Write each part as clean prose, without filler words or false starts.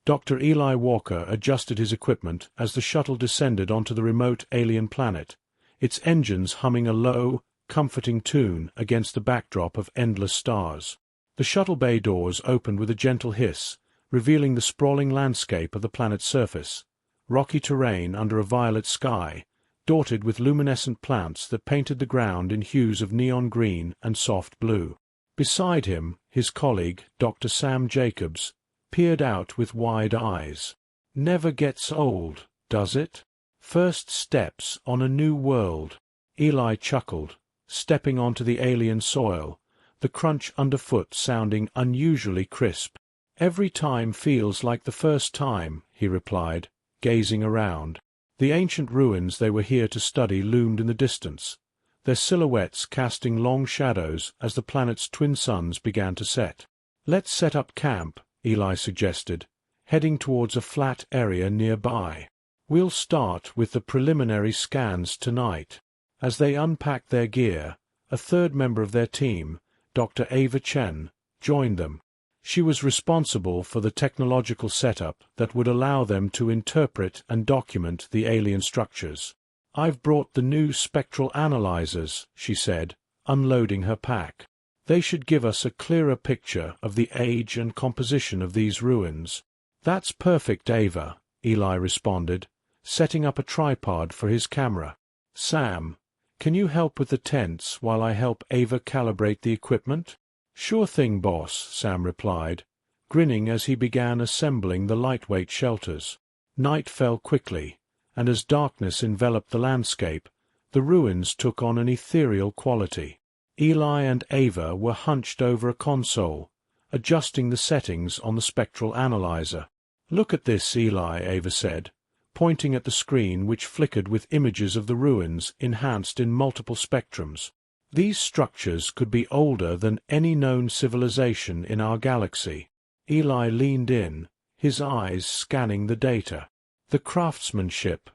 Dr. Eli Walker adjusted his equipment as the shuttle descended onto the remote alien planet, its engines humming a low, comforting tune against the backdrop of endless stars. The shuttle bay doors opened with a gentle hiss, revealing the sprawling landscape of the planet's surface, rocky terrain under a violet sky, dotted with luminescent plants that painted the ground in hues of neon green and soft blue. Beside him, his colleague, Dr. Sam Jacobs, peered out with wide eyes. "Never gets old, does it? First steps on a new world." Eli chuckled, stepping onto the alien soil, the crunch underfoot sounding unusually crisp. "Every time feels like the first time," he replied, gazing around. The ancient ruins they were here to study loomed in the distance, their silhouettes casting long shadows as the planet's twin suns began to set. "Let's set up camp," Eli suggested, heading towards a flat area nearby. "We'll start with the preliminary scans tonight." As they unpacked their gear, a third member of their team, Dr. Ava Chen, joined them. She was responsible for the technological setup that would allow them to interpret and document the alien structures. "I've brought the new spectral analyzers," she said, unloading her pack. "They should give us a clearer picture of the age and composition of these ruins." "That's perfect, Ava," Eli responded, setting up a tripod for his camera. "Sam, can you help with the tents while I help Ava calibrate the equipment?" "Sure thing, boss," Sam replied, grinning as he began assembling the lightweight shelters. Night fell quickly, and as darkness enveloped the landscape, the ruins took on an ethereal quality. Eli and Ava were hunched over a console, adjusting the settings on the spectral analyzer. "Look at this, Eli," Ava said, pointing at the screen which flickered with images of the ruins enhanced in multiple spectrums. "These structures could be older than any known civilization in our galaxy." Eli leaned in, his eyes scanning the data. "The craftsmanship.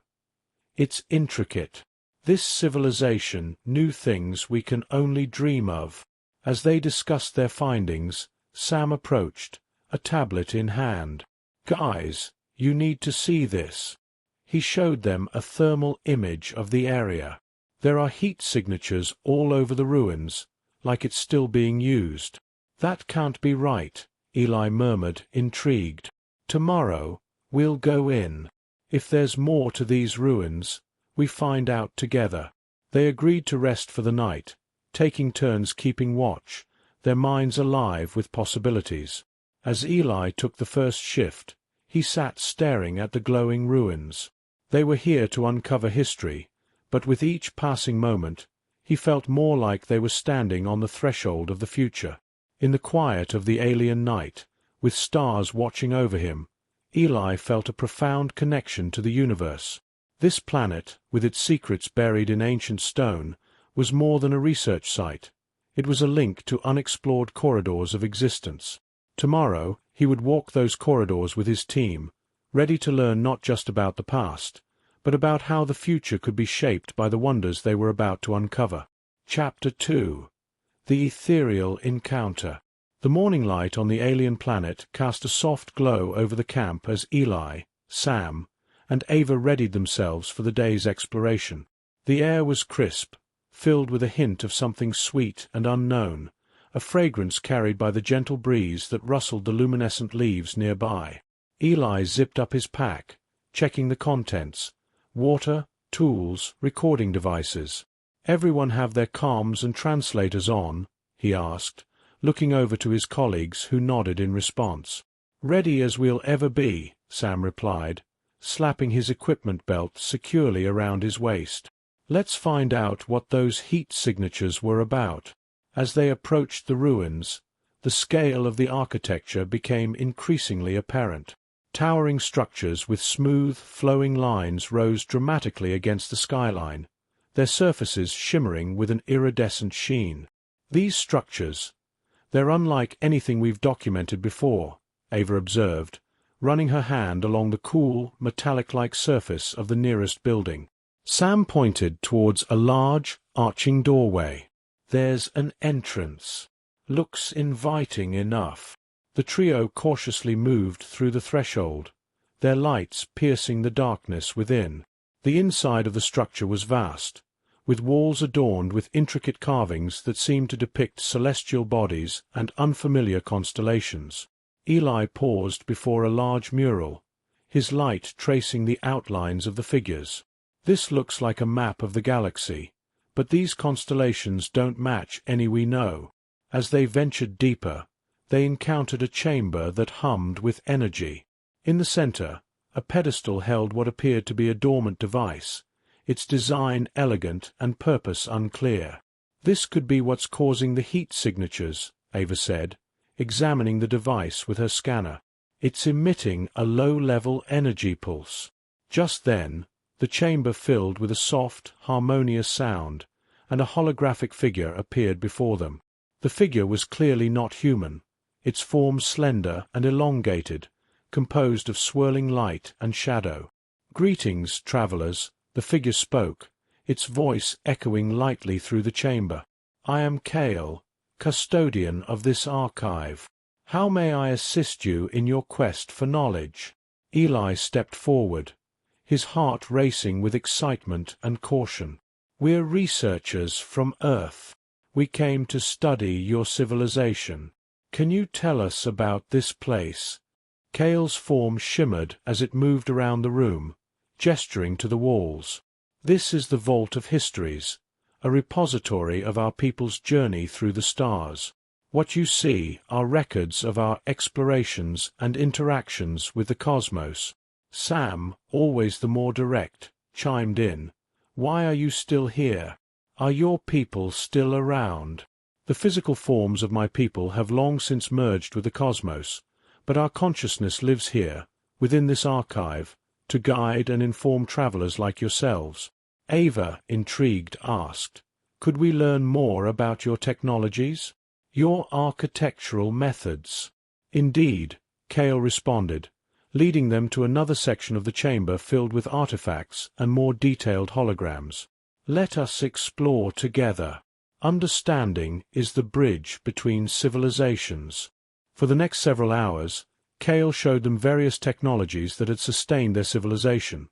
It's intricate. This civilization knew things we can only dream of." As they discussed their findings, Sam approached, a tablet in hand. "Guys, you need to see this." He showed them a thermal image of the area. "There are heat signatures all over the ruins, like it's still being used." "That can't be right," Eli murmured, intrigued. "Tomorrow, we'll go in. If there's more to these ruins, we find out together." They agreed to rest for the night, taking turns keeping watch, their minds alive with possibilities. As Eli took the first shift, he sat staring at the glowing ruins. They were here to uncover history, but with each passing moment, he felt more like they were standing on the threshold of the future. In the quiet of the alien night, with stars watching over him, Eli felt a profound connection to the universe. This planet, with its secrets buried in ancient stone, was more than a research site. It was a link to unexplored corridors of existence. Tomorrow, he would walk those corridors with his team, ready to learn not just about the past, but about how the future could be shaped by the wonders they were about to uncover. Chapter 2. The Ethereal Encounter. The morning light on the alien planet cast a soft glow over the camp as Eli, Sam, and Ava readied themselves for the day's exploration. The air was crisp, filled with a hint of something sweet and unknown, a fragrance carried by the gentle breeze that rustled the luminescent leaves nearby. Eli zipped up his pack, checking the contents: water, tools, recording devices. "Everyone have their comms and translators on?" he asked, looking over to his colleagues who nodded in response. "Ready as we'll ever be," Sam replied, slapping his equipment belt securely around his waist. "Let's find out what those heat signatures were about." As they approached the ruins, the scale of the architecture became increasingly apparent. Towering structures with smooth, flowing lines rose dramatically against the skyline, their surfaces shimmering with an iridescent sheen. "These structures, they're unlike anything we've documented before," Ava observed, running her hand along the cool, metallic-like surface of the nearest building. Sam pointed towards a large, arching doorway. "There's an entrance. Looks inviting enough." The trio cautiously moved through the threshold, their lights piercing the darkness within. The inside of the structure was vast, with walls adorned with intricate carvings that seemed to depict celestial bodies and unfamiliar constellations. Eli paused before a large mural, his light tracing the outlines of the figures. "This looks like a map of the galaxy, but these constellations don't match any we know." As they ventured deeper, they encountered a chamber that hummed with energy. In the center, a pedestal held what appeared to be a dormant device, its design elegant and purpose unclear. "This could be what's causing the heat signatures," Ava said, examining the device with her scanner. "It's emitting a low-level energy pulse." Just then, the chamber filled with a soft, harmonious sound, and a holographic figure appeared before them. The figure was clearly not human, its form slender and elongated, composed of swirling light and shadow. "Greetings, travelers," the figure spoke, its voice echoing lightly through the chamber. "I am Kale, custodian of this archive. How may I assist you in your quest for knowledge?" Eli stepped forward, his heart racing with excitement and caution. "We're researchers from Earth. We came to study your civilization. Can you tell us about this place?" Kale's form shimmered as it moved around the room, gesturing to the walls. "This is the Vault of Histories, a repository of our people's journey through the stars. What you see are records of our explorations and interactions with the cosmos." Sam, always the more direct, chimed in. "Why are you still here? Are your people still around?" "The physical forms of my people have long since merged with the cosmos, but our consciousness lives here, within this archive, to guide and inform travelers like yourselves." Ava, intrigued, asked, "Could we learn more about your technologies? Your architectural methods?" "Indeed," Kale responded, leading them to another section of the chamber filled with artifacts and more detailed holograms. "Let us explore together. Understanding is the bridge between civilizations." For the next several hours, Kale showed them various technologies that had sustained their civilization,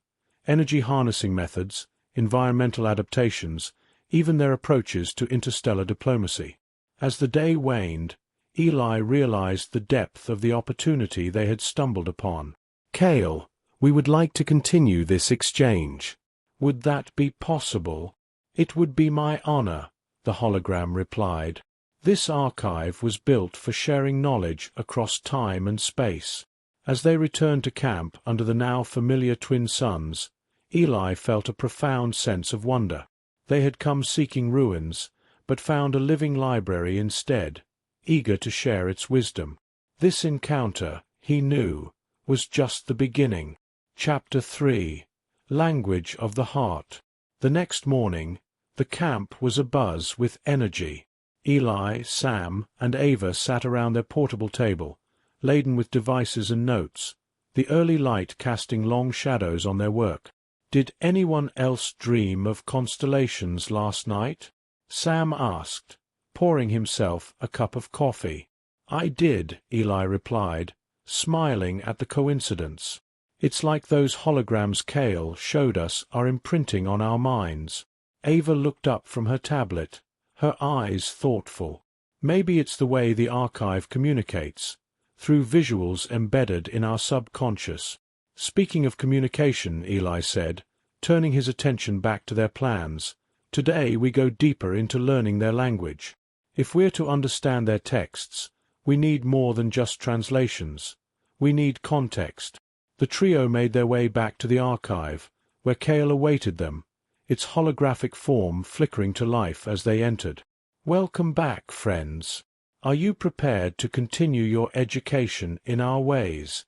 energy harnessing methods, environmental adaptations, even their approaches to interstellar diplomacy. As the day waned, Eli realized the depth of the opportunity they had stumbled upon. "Kale, we would like to continue this exchange. Would that be possible?" "It would be my honor," the hologram replied. "This archive was built for sharing knowledge across time and space." As they returned to camp under the now familiar twin suns, Eli felt a profound sense of wonder. They had come seeking ruins, but found a living library instead, eager to share its wisdom. This encounter, he knew, was just the beginning. Chapter 3: Language of the Heart. The next morning, the camp was abuzz with energy. Eli, Sam, and Ava sat around their portable table, laden with devices and notes, the early light casting long shadows on their work. "Did anyone else dream of constellations last night?" Sam asked, pouring himself a cup of coffee. "I did," Eli replied, smiling at the coincidence. "It's like those holograms Kale showed us are imprinting on our minds." Ava looked up from her tablet, her eyes thoughtful. "Maybe it's the way the archive communicates, through visuals embedded in our subconscious." "Speaking of communication," Eli said, turning his attention back to their plans, "today we go deeper into learning their language. If we're to understand their texts, we need more than just translations. We need context." The trio made their way back to the archive, where Kale awaited them, its holographic form flickering to life as they entered. "Welcome back, friends. Are you prepared to continue your education in our ways?"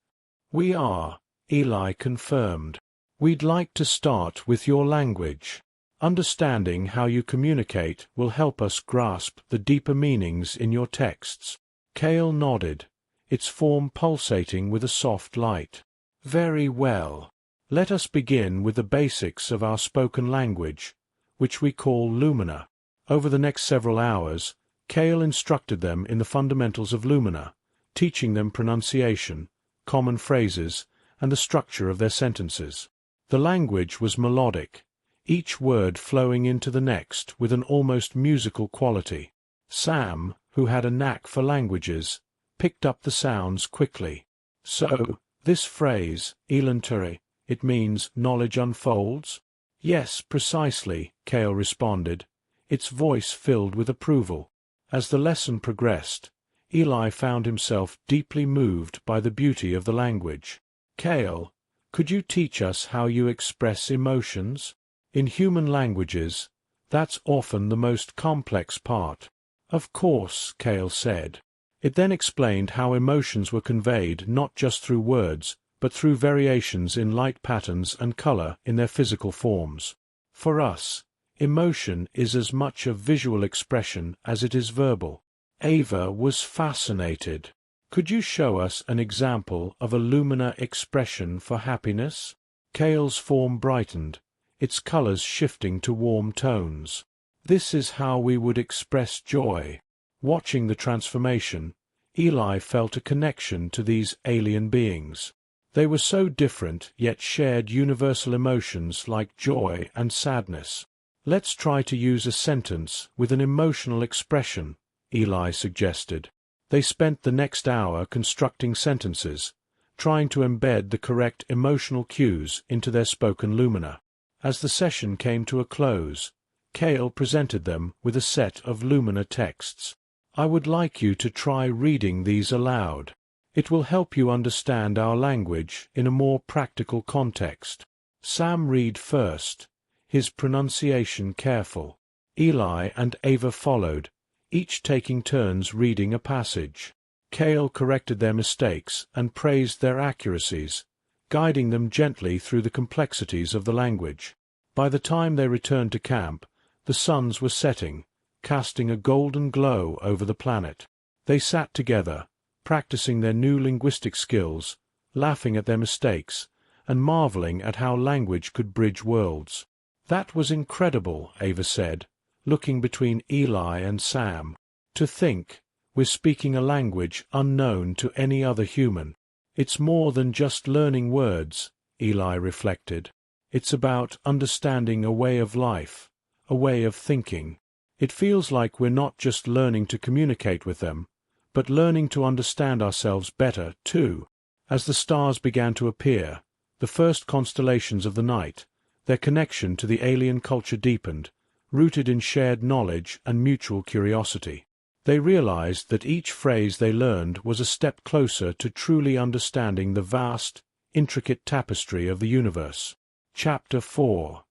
"We are," Eli confirmed. "We'd like to start with your language. Understanding how you communicate will help us grasp the deeper meanings in your texts." Kale nodded, its form pulsating with a soft light. "Very well. Let us begin with the basics of our spoken language, which we call Lumina." Over the next several hours, Kale instructed them in the fundamentals of Lumina, teaching them pronunciation, common phrases, and the structure of their sentences. The language was melodic, each word flowing into the next with an almost musical quality. Sam, who had a knack for languages, picked up the sounds quickly. "So, this phrase, Elanturi, it means knowledge unfolds?" "Yes, precisely," Cale responded, its voice filled with approval. As the lesson progressed, Eli found himself deeply moved by the beauty of the language. "Cale, could you teach us how you express emotions? In human languages, that's often the most complex part." "Of course," Cale said. It then explained how emotions were conveyed not just through words, but through variations in light patterns and color in their physical forms. "For us, emotion is as much a visual expression as it is verbal." Ava was fascinated. "Could you show us an example of a lumina expression for happiness?" Cale's form brightened, its colors shifting to warm tones. "This is how we would express joy." Watching the transformation, Eli felt a connection to these alien beings. They were so different yet shared universal emotions like joy and sadness. "Let's try to use a sentence with an emotional expression," Eli suggested. They spent the next hour constructing sentences, trying to embed the correct emotional cues into their spoken lumina. As the session came to a close, Cale presented them with a set of lumina texts. "I would like you to try reading these aloud. It will help you understand our language in a more practical context." Sam read first, his pronunciation careful. Eli and Ava followed, each taking turns reading a passage. Cale corrected their mistakes and praised their accuracies, guiding them gently through the complexities of the language. By the time they returned to camp, the suns were setting, casting a golden glow over the planet. They sat together, practicing their new linguistic skills, laughing at their mistakes, and marveling at how language could bridge worlds. "That was incredible," Ava said, looking between Eli and Sam. "To think, we're speaking a language unknown to any other human. It's more than just learning words," Eli reflected. "It's about understanding a way of life, a way of thinking. It feels like we're not just learning to communicate with them, but learning to understand ourselves better, too." As the stars began to appear, the first constellations of the night, their connection to the alien culture deepened, rooted in shared knowledge and mutual curiosity. They realized that each phrase they learned was a step closer to truly understanding the vast, intricate tapestry of the universe. Chapter 4.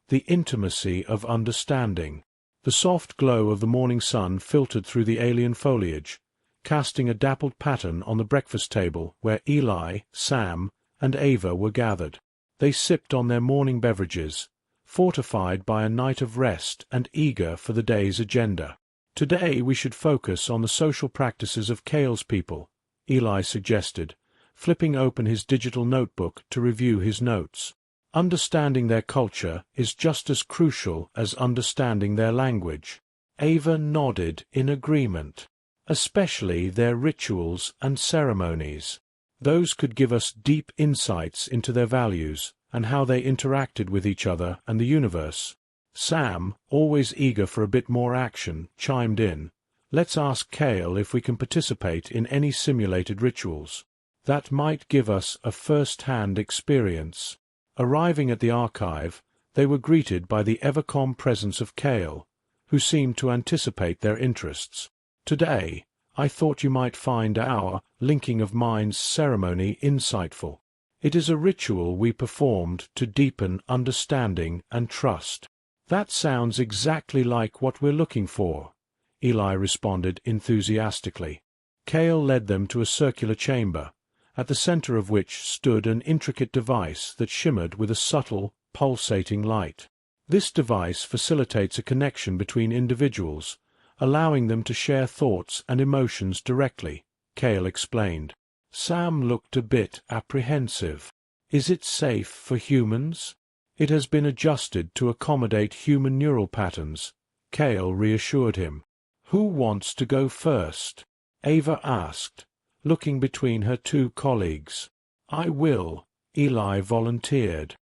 The Intimacy of Understanding. The soft glow of the morning sun filtered through the alien foliage, casting a dappled pattern on the breakfast table where Eli, Sam, and Ava were gathered. They sipped on their morning beverages, fortified by a night of rest and eager for the day's agenda. "Today we should focus on the social practices of Cale's people," Eli suggested, flipping open his digital notebook to review his notes. "Understanding their culture is just as crucial as understanding their language." Ava nodded in agreement. "Especially their rituals and ceremonies. Those could give us deep insights into their values and how they interacted with each other and the universe." Sam, always eager for a bit more action, chimed in. "Let's ask Cale if we can participate in any simulated rituals. That might give us a first-hand experience." Arriving at the archive, they were greeted by the ever-calm presence of Cale, who seemed to anticipate their interests. "Today, I thought you might find our linking of minds ceremony insightful. It is a ritual we performed to deepen understanding and trust." "That sounds exactly like what we're looking for," Eli responded enthusiastically. Cale led them to a circular chamber, at the center of which stood an intricate device that shimmered with a subtle, pulsating light. This device facilitates a connection between individuals, allowing them to share thoughts and emotions directly, Cale explained. Sam looked a bit apprehensive. "Is it safe for humans?" "It has been adjusted to accommodate human neural patterns," Cale reassured him. "Who wants to go first?" Ava asked, looking between her two colleagues. "I will," Eli volunteered.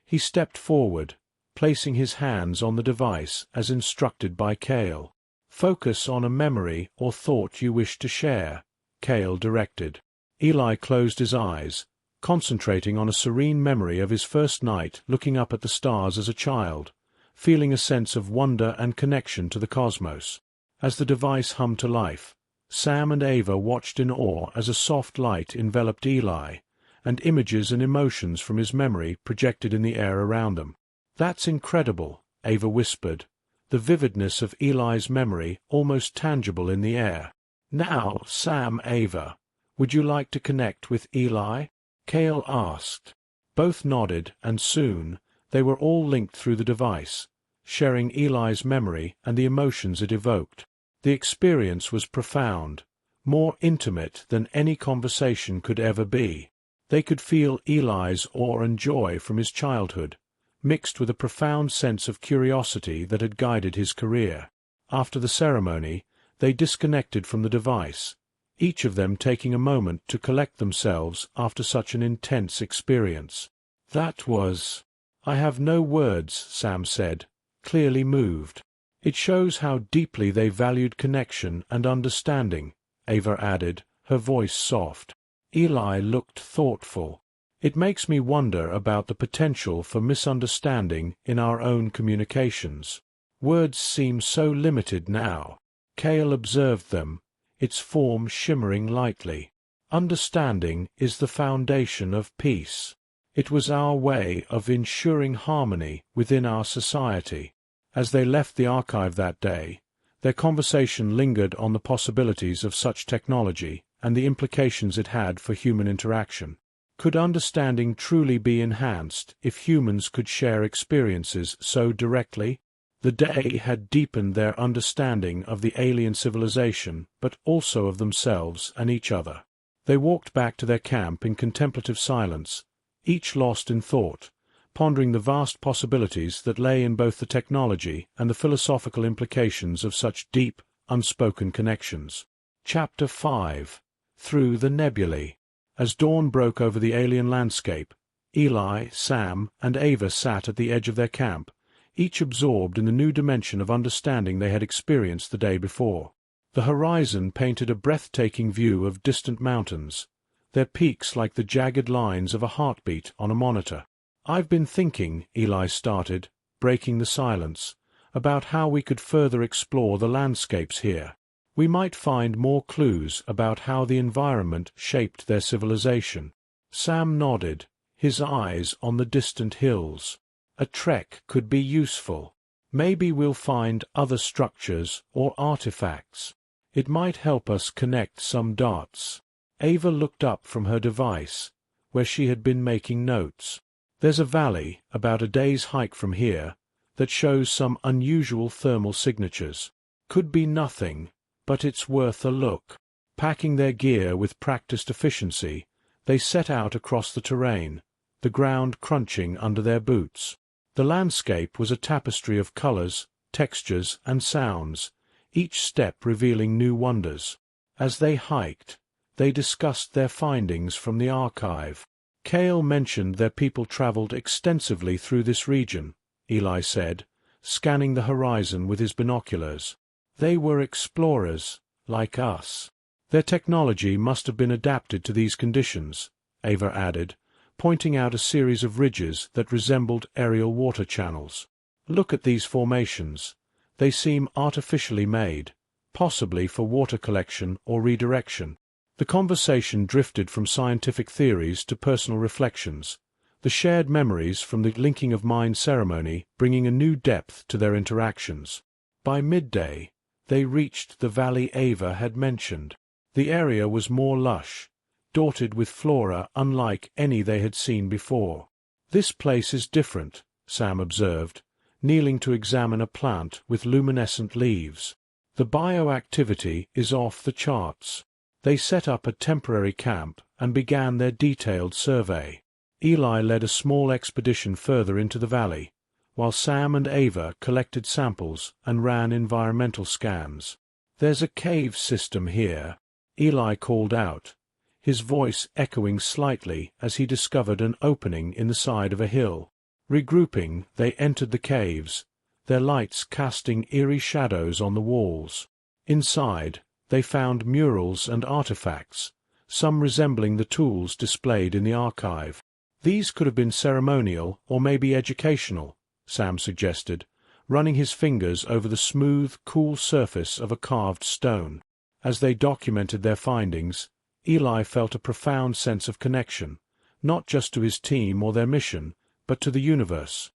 He stepped forward, placing his hands on the device as instructed by Kale. "Focus on a memory or thought you wish to share," Kale directed. Eli closed his eyes, concentrating on a serene memory of his first night looking up at the stars as a child, feeling a sense of wonder and connection to the cosmos. As the device hummed to life, Sam and Ava watched in awe as a soft light enveloped Eli, and images and emotions from his memory projected in the air around them. "That's incredible," Ava whispered, the vividness of Eli's memory almost tangible in the air. "Now, Sam, Ava, would you like to connect with Eli?" Kale asked. Both nodded, and soon, they were all linked through the device, sharing Eli's memory and the emotions it evoked. The experience was profound, more intimate than any conversation could ever be. They could feel Eli's awe and joy from his childhood, mixed with a profound sense of curiosity that had guided his career. After the ceremony, they disconnected from the device, each of them taking a moment to collect themselves after such an intense experience. "That was—" "I have no words," Sam said, clearly moved. "It shows how deeply they valued connection and understanding," Ava added, her voice soft. Eli looked thoughtful. "It makes me wonder about the potential for misunderstanding in our own communications. Words seem so limited now." Kale observed them, its form shimmering lightly. "Understanding is the foundation of peace. It was our way of ensuring harmony within our society." As they left the archive that day, their conversation lingered on the possibilities of such technology and the implications it had for human interaction. Could understanding truly be enhanced if humans could share experiences so directly? The day had deepened their understanding of the alien civilization, but also of themselves and each other. They walked back to their camp in contemplative silence, each lost in thought, pondering the vast possibilities that lay in both the technology and the philosophical implications of such deep, unspoken connections. Chapter 5. Through the Nebulae. As dawn broke over the alien landscape, Eli, Sam, and Ava sat at the edge of their camp, each absorbed in the new dimension of understanding they had experienced the day before. The horizon painted a breathtaking view of distant mountains, their peaks like the jagged lines of a heartbeat on a monitor. "I've been thinking," Eli started, breaking the silence, "about how we could further explore the landscapes here. We might find more clues about how the environment shaped their civilization." Sam nodded, his eyes on the distant hills. "A trek could be useful. Maybe we'll find other structures or artifacts. It might help us connect some dots." Ava looked up from her device, where she had been making notes. "There's a valley, about a day's hike from here, that shows some unusual thermal signatures. Could be nothing, but it's worth a look." Packing their gear with practiced efficiency, they set out across the terrain, the ground crunching under their boots. The landscape was a tapestry of colors, textures, and sounds, each step revealing new wonders. As they hiked, they discussed their findings from the archive. Kale mentioned their people traveled extensively through this region, Eli said, scanning the horizon with his binoculars. "They were explorers, like us. Their technology must have been adapted to these conditions," Ava added, pointing out a series of ridges that resembled aerial water channels. "Look at these formations. They seem artificially made, possibly for water collection or redirection." The conversation drifted from scientific theories to personal reflections, the shared memories from the linking of mind ceremony bringing a new depth to their interactions. By midday, they reached the valley Ava had mentioned. The area was more lush, dotted with flora unlike any they had seen before. "This place is different," Sam observed, kneeling to examine a plant with luminescent leaves. "The bioactivity is off the charts." They set up a temporary camp and began their detailed survey. Eli led a small expedition further into the valley, while Sam and Ava collected samples and ran environmental scans. "There's a cave system here," Eli called out, his voice echoing slightly as he discovered an opening in the side of a hill. Regrouping, they entered the caves, their lights casting eerie shadows on the walls. Inside, they found murals and artifacts, some resembling the tools displayed in the archive. These could have been ceremonial or maybe educational, Sam suggested, running his fingers over the smooth, cool surface of a carved stone. As they documented their findings, Eli felt a profound sense of connection, not just to his team or their mission, but to the universe.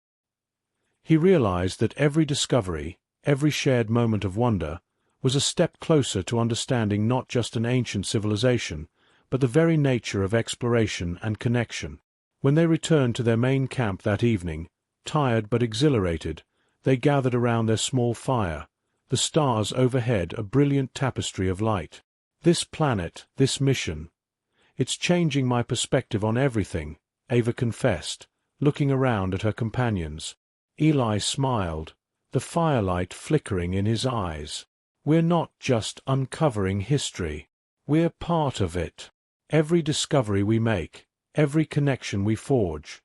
He realized that every discovery, every shared moment of wonder, was a step closer to understanding not just an ancient civilization, but the very nature of exploration and connection. When they returned to their main camp that evening, tired but exhilarated, they gathered around their small fire, the stars overhead a brilliant tapestry of light. "This planet, this mission. It's changing my perspective on everything," Ava confessed, looking around at her companions. Eli smiled, the firelight flickering in his eyes. "We're not just uncovering history. We're part of it. Every discovery we make, every connection we forge.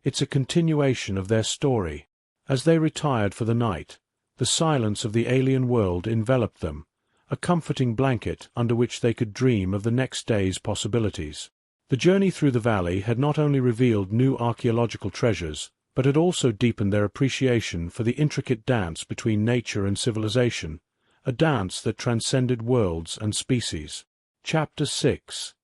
It's a continuation of their story." As they retired for the night, the silence of the alien world enveloped them, a comforting blanket under which they could dream of the next day's possibilities. The journey through the valley had not only revealed new archaeological treasures, but had also deepened their appreciation for the intricate dance between nature and civilization, a dance that transcended worlds and species. Chapter 6.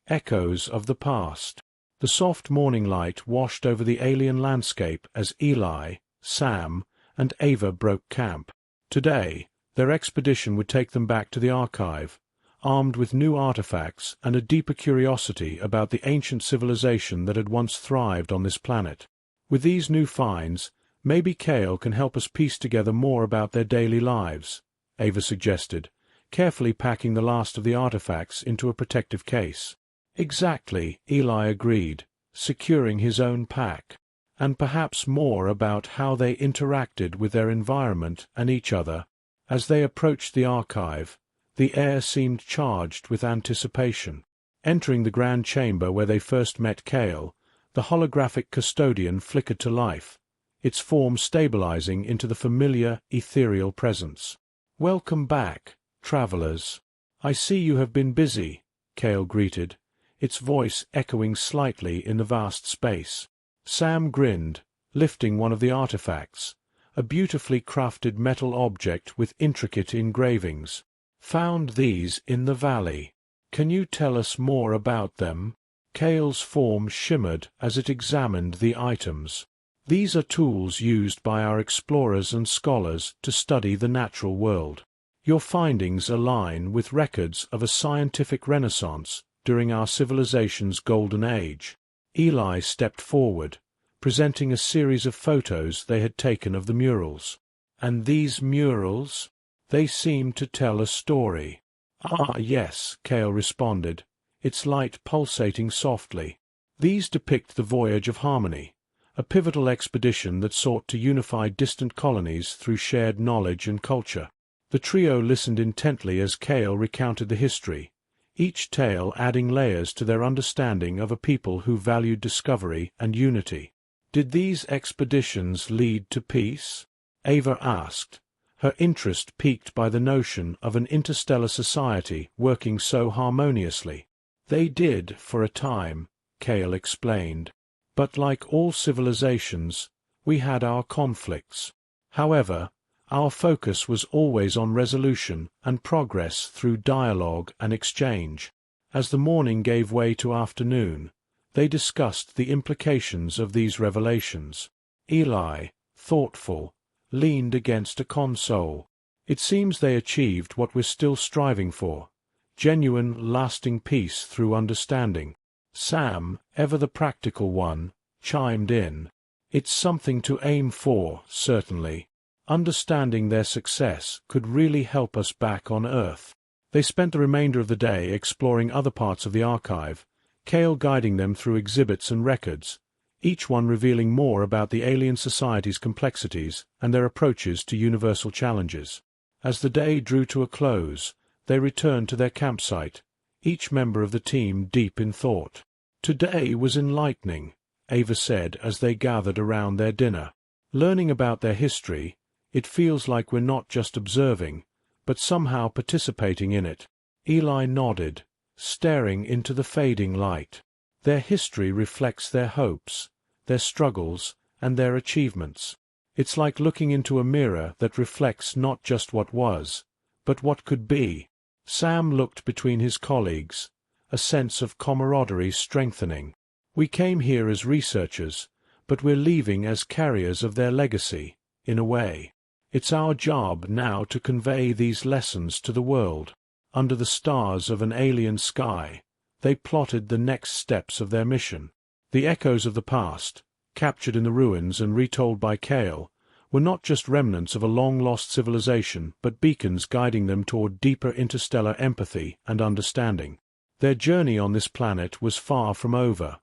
Echoes of the Past. The soft morning light washed over the alien landscape as Eli, Sam, and Ava broke camp. Today, their expedition would take them back to the archive, armed with new artifacts and a deeper curiosity about the ancient civilization that had once thrived on this planet. With these new finds, maybe Cale can help us piece together more about their daily lives, Ava suggested, carefully packing the last of the artifacts into a protective case. Exactly, Eli agreed, securing his own pack. And perhaps more about how they interacted with their environment and each other. As they approached the archive, the air seemed charged with anticipation. Entering the grand chamber where they first met Cale, the holographic custodian flickered to life, its form stabilizing into the familiar, ethereal presence. "Welcome back, travelers. I see you have been busy," Cale greeted, its voice echoing slightly in the vast space. Sam grinned, lifting one of the artifacts, a beautifully crafted metal object with intricate engravings. "Found these in the valley. Can you tell us more about them?" Cale's form shimmered as it examined the items. "These are tools used by our explorers and scholars to study the natural world. Your findings align with records of a scientific renaissance during our civilization's golden age." Eli stepped forward, presenting a series of photos they had taken of the murals. "And these murals? They seem to tell a story." "Ah, yes," Cale responded, its light pulsating softly. "These depict the Voyage of Harmony, a pivotal expedition that sought to unify distant colonies through shared knowledge and culture." The trio listened intently as Cale recounted the history, each tale adding layers to their understanding of a people who valued discovery and unity. "Did these expeditions lead to peace?" Ava asked, her interest piqued by the notion of an interstellar society working so harmoniously. "They did, for a time," Cale explained. "But like all civilizations, we had our conflicts. However, our focus was always on resolution and progress through dialogue and exchange. As the morning gave way to afternoon, they discussed the implications of these revelations. Eli, thoughtful, leaned against a console. "It seems they achieved what we're still striving for, genuine, lasting peace through understanding." Sam, ever the practical one, chimed in. "It's something to aim for, certainly. Understanding their success could really help us back on Earth." They spent the remainder of the day exploring other parts of the archive, Cale guiding them through exhibits and records, each one revealing more about the alien society's complexities and their approaches to universal challenges. As the day drew to a close, they returned to their campsite, each member of the team deep in thought. "Today was enlightening," Ava said as they gathered around their dinner. "Learning about their history, it feels like we're not just observing, but somehow participating in it." Eli nodded, staring into the fading light. "Their history reflects their hopes, their struggles, and their achievements. It's like looking into a mirror that reflects not just what was, but what could be." Sam looked between his colleagues, a sense of camaraderie strengthening. "We came here as researchers, but we're leaving as carriers of their legacy, in a way. It's our job now to convey these lessons to the world." Under the stars of an alien sky, they plotted the next steps of their mission. The echoes of the past, captured in the ruins and retold by Kale, were not just remnants of a long-lost civilization but beacons guiding them toward deeper interstellar empathy and understanding. Their journey on this planet was far from over.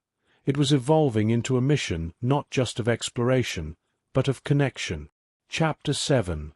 It was evolving into a mission not just of exploration, but of connection. Chapter 7.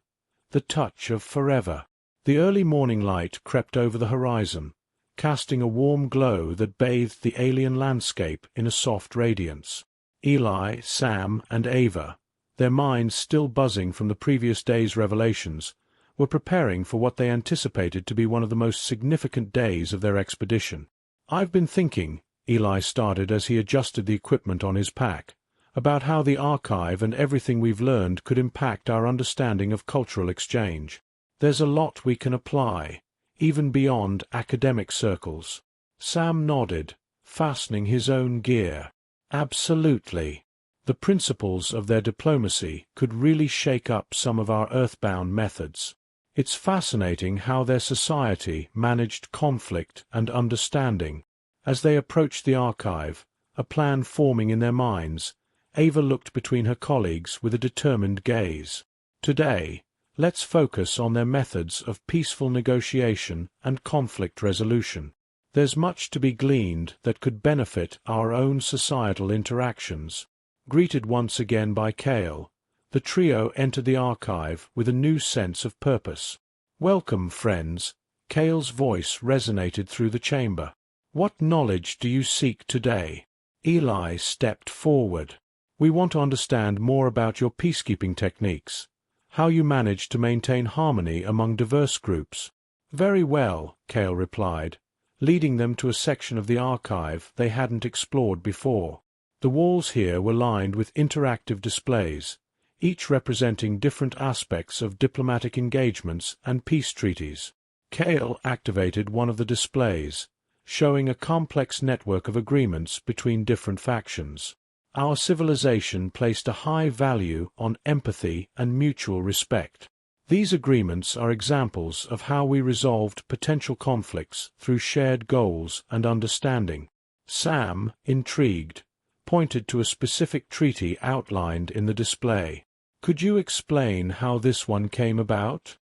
The Touch of Forever. The early morning light crept over the horizon, casting a warm glow that bathed the alien landscape in a soft radiance. Eli, Sam, and Ava, their minds still buzzing from the previous day's revelations, were preparing for what they anticipated to be one of the most significant days of their expedition. "I've been thinking," Eli started as he adjusted the equipment on his pack, "about how the archive and everything we've learned could impact our understanding of cultural exchange. There's a lot we can apply, even beyond academic circles." Sam nodded, fastening his own gear. "Absolutely. The principles of their diplomacy could really shake up some of our earthbound methods. It's fascinating how their society managed conflict and understanding." As they approached the archive, a plan forming in their minds, Ava looked between her colleagues with a determined gaze. "Today, let's focus on their methods of peaceful negotiation and conflict resolution. There's much to be gleaned that could benefit our own societal interactions." Greeted once again by Kale, the trio entered the archive with a new sense of purpose. "Welcome, friends." Kale's voice resonated through the chamber. "What knowledge do you seek today?" Eli stepped forward. "We want to understand more about your peacekeeping techniques, how you manage to maintain harmony among diverse groups." "Very well," Kale replied, leading them to a section of the archive they hadn't explored before. The walls here were lined with interactive displays, each representing different aspects of diplomatic engagements and peace treaties. Kale activated one of the displays, showing a complex network of agreements between different factions. "Our civilization placed a high value on empathy and mutual respect. These agreements are examples of how we resolved potential conflicts through shared goals and understanding." Sam, intrigued, pointed to a specific treaty outlined in the display. "Could you explain how this one came about?"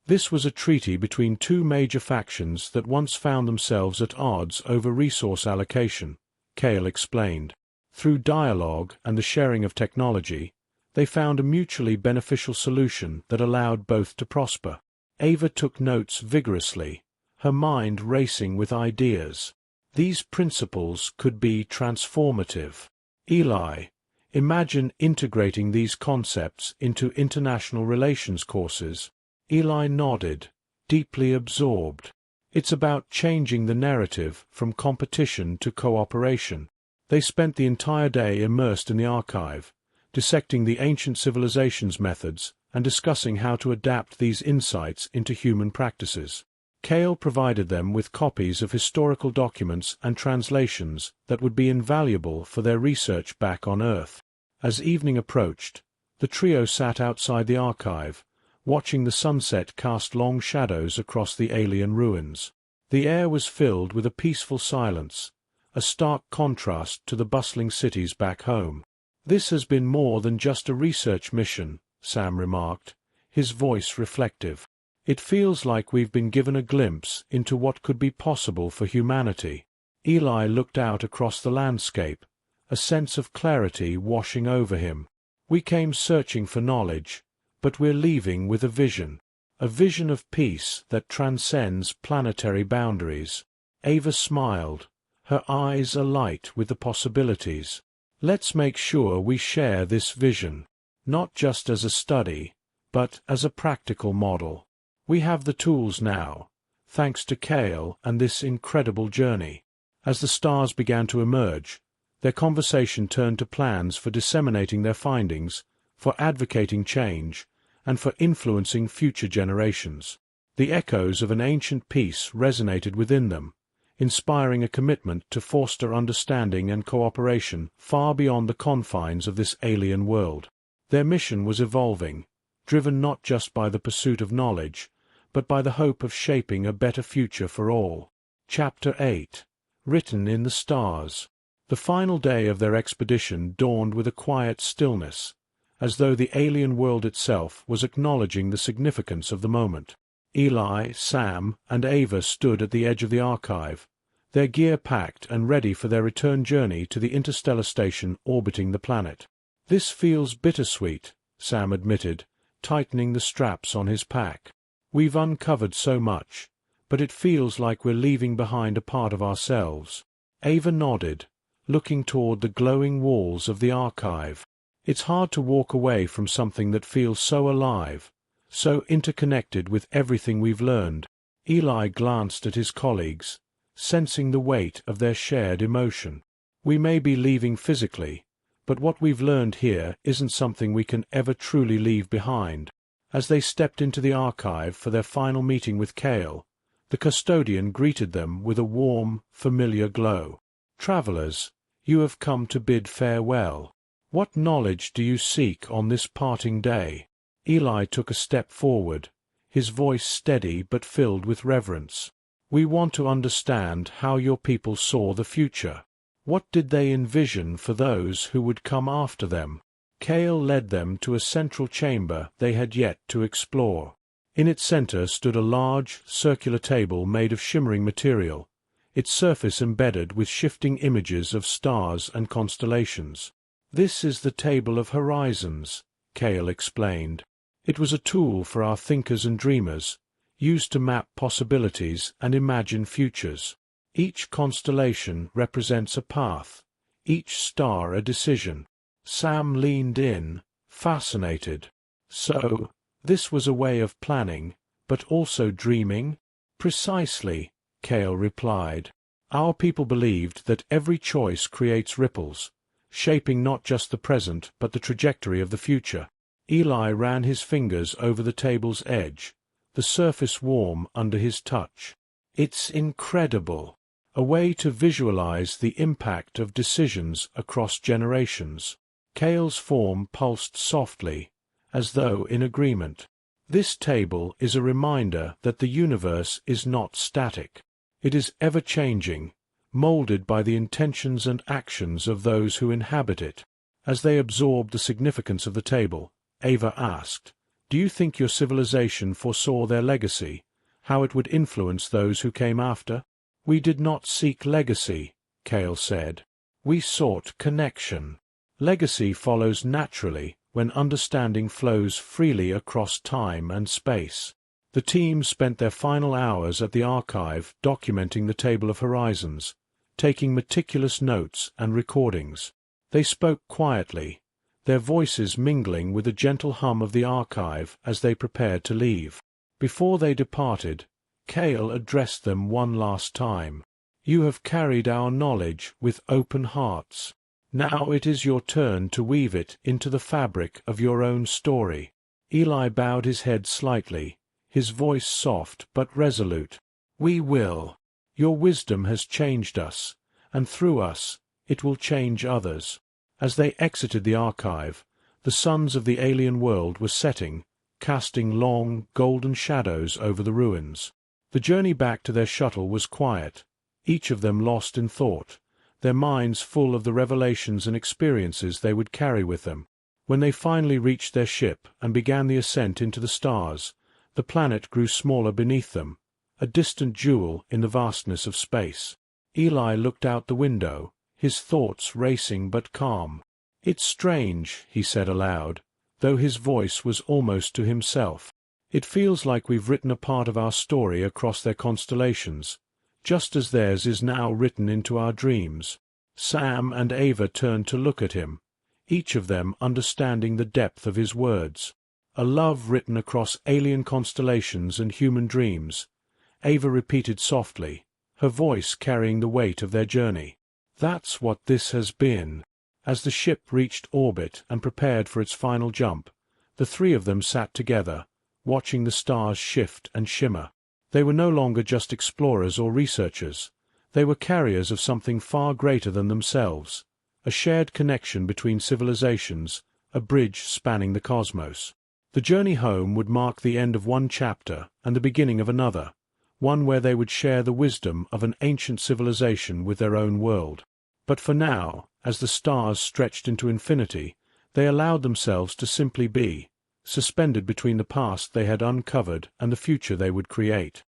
"This was a treaty between two major factions that once found themselves at odds over resource allocation," Kale explained. "Through dialogue and the sharing of technology, they found a mutually beneficial solution that allowed both to prosper." Ava took notes vigorously, her mind racing with ideas. These principles could be transformative. "Eli, imagine integrating these concepts into international relations courses." Eli nodded, deeply absorbed. "It's about changing the narrative from competition to cooperation." They spent the entire day immersed in the archive, dissecting the ancient civilization's methods and discussing how to adapt these insights into human practices. Kale provided them with copies of historical documents and translations that would be invaluable for their research back on Earth. As evening approached, the trio sat outside the archive, watching the sunset cast long shadows across the alien ruins. The air was filled with a peaceful silence, a stark contrast to the bustling cities back home. "This has been more than just a research mission," Sam remarked, his voice reflective. "It feels like we've been given a glimpse into what could be possible for humanity." Eli looked out across the landscape, a sense of clarity washing over him. "We came searching for knowledge, but we're leaving with a vision." a vision of peace that transcends planetary boundaries. Ava smiled, her eyes alight with the possibilities. Let's make sure we share this vision, not just as a study, but as a practical model. We have the tools now, thanks to Kale and this incredible journey. As the stars began to emerge, their conversation turned to plans for disseminating their findings, for advocating change, and for influencing future generations. The echoes of an ancient peace resonated within them, inspiring a commitment to foster understanding and cooperation far beyond the confines of this alien world. Their mission was evolving, driven not just by the pursuit of knowledge, but by the hope of shaping a better future for all. Chapter 8. Written in the Stars. The final day of their expedition dawned with a quiet stillness, as though the alien world itself was acknowledging the significance of the moment. Eli, Sam, and Ava stood at the edge of the archive, their gear packed and ready for their return journey to the interstellar station orbiting the planet. "This feels bittersweet," Sam admitted, tightening the straps on his pack. "We've uncovered so much, but it feels like we're leaving behind a part of ourselves." Ava nodded, looking toward the glowing walls of the archive. It's hard to walk away from something that feels so alive, so interconnected with everything we've learned. Eli glanced at his colleagues, sensing the weight of their shared emotion. "We may be leaving physically, but what we've learned here isn't something we can ever truly leave behind." As they stepped into the archive for their final meeting with Kale, the custodian greeted them with a warm, familiar glow. "Travelers, you have come to bid farewell. What knowledge do you seek on this parting day?" Eli took a step forward, his voice steady but filled with reverence. "We want to understand how your people saw the future. What did they envision for those who would come after them?" Kale led them to a central chamber they had yet to explore. In its center stood a large, circular table made of shimmering material, its surface embedded with shifting images of stars and constellations. "This is the Table of Horizons," Kale explained. "It was a tool for our thinkers and dreamers, used to map possibilities and imagine futures. Each constellation represents a path, each star a decision." Sam leaned in, fascinated. "So, this was a way of planning, but also dreaming?" "Precisely," Kale replied. "Our people believed that every choice creates ripples, shaping not just the present but the trajectory of the future." Eli ran his fingers over the table's edge, the surface warm under his touch. "It's incredible. A way to visualize the impact of decisions across generations." Kale's form pulsed softly, as though in agreement. "This table is a reminder that the universe is not static. It is ever-changing, molded by the intentions and actions of those who inhabit it." As they absorbed the significance of the table, Ava asked, "Do you think your civilization foresaw their legacy, how it would influence those who came after?" "We did not seek legacy," Kale said. "We sought connection. Legacy follows naturally when understanding flows freely across time and space." The team spent their final hours at the archive documenting the Table of Horizons, taking meticulous notes and recordings. They spoke quietly, their voices mingling with the gentle hum of the archive as they prepared to leave. Before they departed, Kale addressed them one last time. "You have carried our knowledge with open hearts. Now it is your turn to weave it into the fabric of your own story." Eli bowed his head slightly, his voice soft but resolute. "We will. Your wisdom has changed us, and through us, it will change others." As they exited the archive, the suns of the alien world were setting, casting long, golden shadows over the ruins. The journey back to their shuttle was quiet, each of them lost in thought, their minds full of the revelations and experiences they would carry with them. When they finally reached their ship and began the ascent into the stars, the planet grew smaller beneath them, a distant jewel in the vastness of space. Eli looked out the window, his thoughts racing but calm. "It's strange," he said aloud, though his voice was almost to himself. It feels like we've written a part of our story across their constellations, just as theirs is now written into our dreams. Sam and Ava turned to look at him, each of them understanding the depth of his words. A love written across alien constellations and human dreams, Ava repeated softly, her voice carrying the weight of their journey. That's what this has been. As the ship reached orbit and prepared for its final jump, the three of them sat together, watching the stars shift and shimmer. They were no longer just explorers or researchers. They were carriers of something far greater than themselves, a shared connection between civilizations, a bridge spanning the cosmos. The journey home would mark the end of one chapter and the beginning of another, one where they would share the wisdom of an ancient civilization with their own world. But for now, as the stars stretched into infinity, they allowed themselves to simply be, suspended between the past they had uncovered and the future they would create.